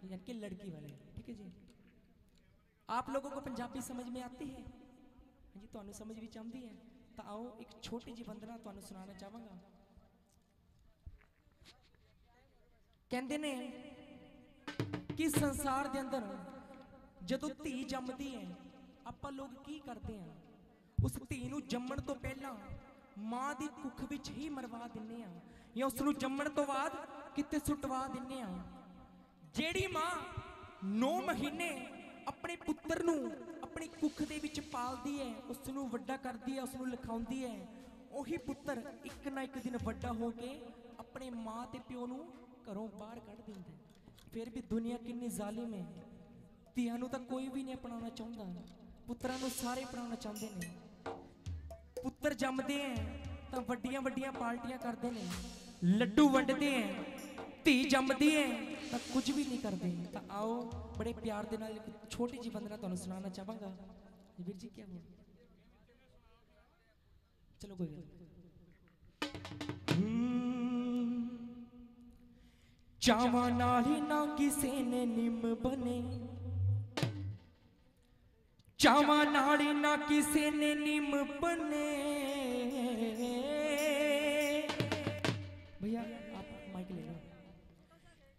यानी कि लड़की वाले, ठीक है जी। आप लोगों को पंजाबी समझ में आती है? हाँ जी, तुहानू समझ भी आती है तो आओ एक छोटी जी वंदना तुहानू सुनाना चाहांगा। कहंदे ने कि संसार दे अंदर जदों धी जमदी है आपां लोग की करते हैं, उस धी नू जम्मण तो पहला मां दी कुख विच ही मरवा दिन्ने आ या उसनू जम्मण तो बाद किते सुटवा दिन्ने आ। जेड़ी मां 9 महीने अपने पुत्र नू अपनी कुख दे विच पालदी है, उसनू वड्डा करदी है, उसनू लिखाउंदी है, ओही पुत्र एक ना एक दिन वड्डा हो के अपने मां ते प्यो नू घरों बाहर कढ़ दिंदा है। फिर भी दुनिया कितनी जालिम है, ਧੀਆਂ ਨੂੰ ਤਾਂ कोई भी नहीं अपनाना चाहता, पुत्रां नू सारे अपनाना चाहते हैं। पुत्र जमदे हैं तो वड्डियां वड्डियां पार्टियां करते हैं, लड्डू वंडते हैं। धी जमदी है तो कुछ भी नहीं करते। तो आओ बड़े प्यार दे नाल एक छोटी जी वंदना तुहानू सुनाना चाहांगा। वीर जी क्या बोल, चलो कोई गल। चावां नाल ही ना किसे ने निम बने, चावां नाल ही ना किसे ने निम बने। भैया आप माइक ले लो।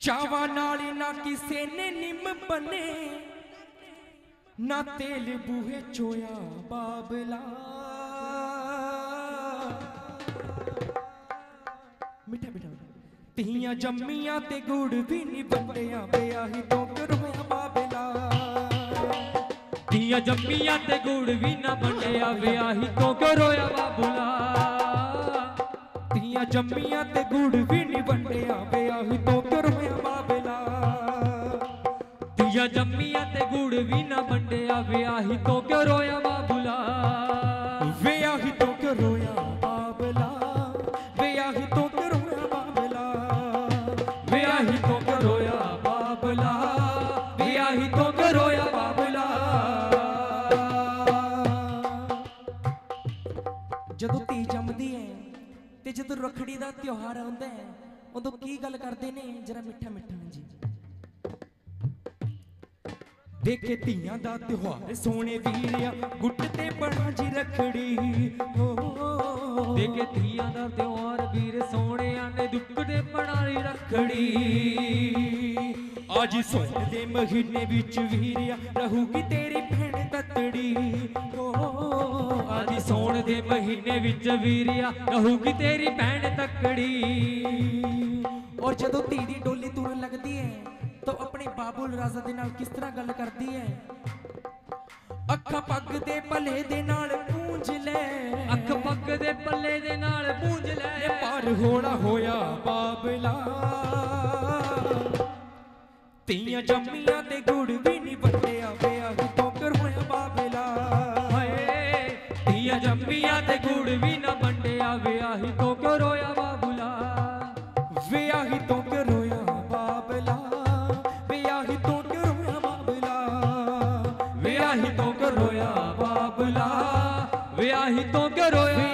चावां नाल ही ना किसे ने निम बने, ना तेल बूहे चोया बाबला। मिठा मिठा ਧੀਆਂ ਜੰਮੀਆਂ ਤੇ ਗੁੜ ਵੀ ਨਹੀਂ ਵੰਡਿਆ, ਵਿਆਹੀ ਤੋਂ ਕਰਵਾਇਆ ਬਾਬਲਾ। ਧੀਆਂ ਜੰਮੀਆਂ ਤੇ ਗੁੜ ਵੀ ਨਾ ਵੰਡਿਆ, ਵਿਆਹੀ ਤੋਂ ਕਰਵਾਇਆ ਬਾਬਲਾ। ਧੀਆਂ ਜੰਮੀਆਂ ਤੇ ਗੁੜ ਵੀ ਨਹੀਂ ਵੰਡਿਆ, ਵਿਆਹੀ ਤੋਂ ਕਰਵਾਇਆ ਬਾਬਲਾ। ਧੀਆਂ ਜੰਮੀਆਂ ਤੇ ਗੁੜ ਵੀ ਨਾ ਵੰਡਿਆ, ਵਿਆਹੀ ਤੋਂ ਕਰਵਾਇਆ ਬਾਬਲਾ। ਵਿਆਹੀ ਤੋਂ ਕਰਵਾਇਆ ਬਾਬਲਾ, ਵਿਆਹੀ ਤੋਂ ਕਰਵਾਇਆ ਬਾਬਲਾ। ਵਿਆਹੀ ਤੋਂ ਕਰੋਇਆ ਬਾਬਲਾ, ਵਿਆਹੀ ਤੋਂ ਕਰੋਇਆ ਬਾਬਲਾ। ਜਦੋਂ ਧੀ ਜੰਮਦੀ ਹੈ ਤੇ ਜਦੋਂ ਰੱਖੜੀ ਦਾ ਤਿਉਹਾਰ ਆਉਂਦਾ ਹੈ ਉਦੋਂ ਕੀ ਗੱਲ ਕਰਦੇ ਨੇ, ਜਰਾ ਮਿੱਠਾ ਮਿੱਠਾ ਜੀ। ਦੇਖੇ ਧੀਆਂ ਦਾ ਤਿਉਹਾਰ ਸੋਹਣੇ ਵੀਰਿਆ, ਗੁੱਟ ਤੇ ਬਣਾ ਜੀ ਰੱਖੜੀ। ਦੇਖੇ ਧੀਆਂ ਦਾ ਤਿਉਹਾਰ ਵੀਰ ਸੋਹਣਿਆਂ ਨੇ ਦੁੱਖ ਦੇ ਬਣਾਈ ਰੱਖੜੀ। ਅੱਜ ਸੋਹਣ ਦੇ ਮਹੀਨੇ ਵਿੱਚ ਵੀਰਿਆ ਰਹੂਗੀ ਤੇਰੀ ਭੈਣ ਤਤੜੀ। ਅੱਜ ਸੋਹਣ ਦੇ ਮਹੀਨੇ ਵਿੱਚ ਵੀਰਿਆ ਰਹੂਗੀ ਤੇਰੀ ਭੈਣ ਤਕੜੀ। ਔਰ ਜਦੋਂ ਧੀ ਦੀ ਡੋਲੀ ਤੁਰਨ ਲੱਗਦੀ ਹੈ तो अपने बाबुल राजा दे नाल किस तरह गल करती है। अखा पग दे भले दे नाल पूंज ले, अख पग दे भले दे नाल पूंज ले। पर होड़ा होया बाबला, धीयां जम्मियां ते गुड़ भी नहीं वंडिया, विआही तो करवाया बाबला। हाय धीयां जम्मियां ते गुड़ भी ना वंडिया, विआही तो करवाया बाबुला। विआही तो करवाया बाबला, विआही तो करवाया बाबला। विआही तो करवाया बाबला, विआही तो करवाया